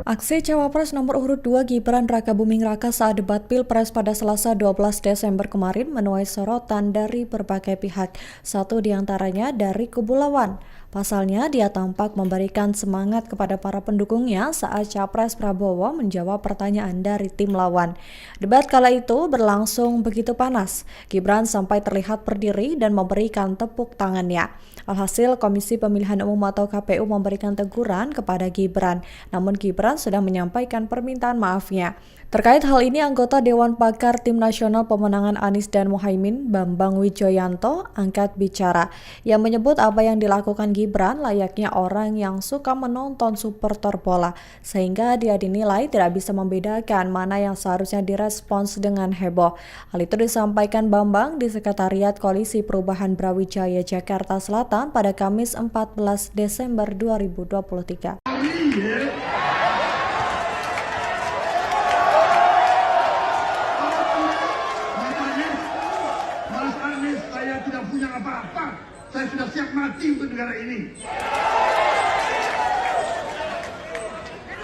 Aksi Cawapres nomor urut 2 Gibran Rakabuming Raka saat debat Pilpres pada Selasa 12 Desember kemarin menuai sorotan dari berbagai pihak, satu diantaranya dari kubu lawan. Pasalnya, dia tampak memberikan semangat kepada para pendukungnya saat Capres Prabowo menjawab pertanyaan dari tim lawan. Debat kala itu berlangsung begitu panas. Gibran sampai terlihat berdiri dan memberikan tepuk tangannya. Alhasil, Komisi Pemilihan Umum atau KPU memberikan teguran kepada Gibran, namun Gibran sudah menyampaikan permintaan maafnya. Terkait hal ini, anggota Dewan Pakar Tim Nasional Pemenangan Anies dan Muhaimin, Bambang Wijoyanto, angkat bicara. Ia menyebut apa yang dilakukan Gibran layaknya orang yang suka menonton supporter bola, sehingga dia dinilai tidak bisa membedakan mana yang seharusnya direspons dengan heboh. Hal itu disampaikan Bambang di Sekretariat Koalisi Perubahan Brawijaya Jakarta Selatan pada Kamis 14 Desember 2023. Saya tidak punya apa-apa. Saya sudah siap mati untuk negara ini.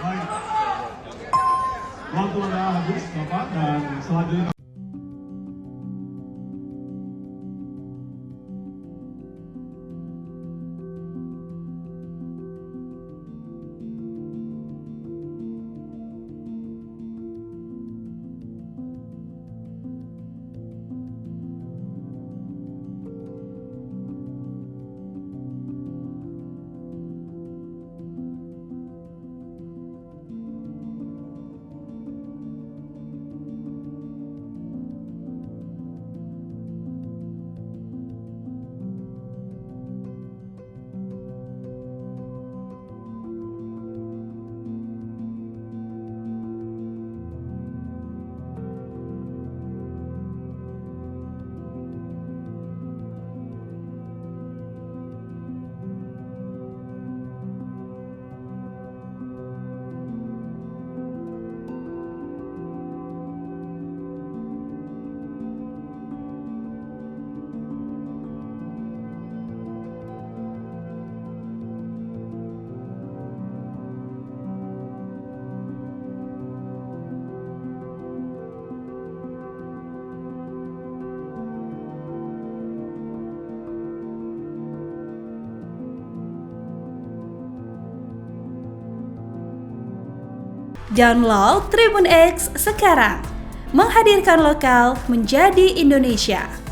Baik. Waktu Anda habis, Bapak, dan selanjutnya download Tribun X sekarang, menghadirkan lokal menjadi Indonesia.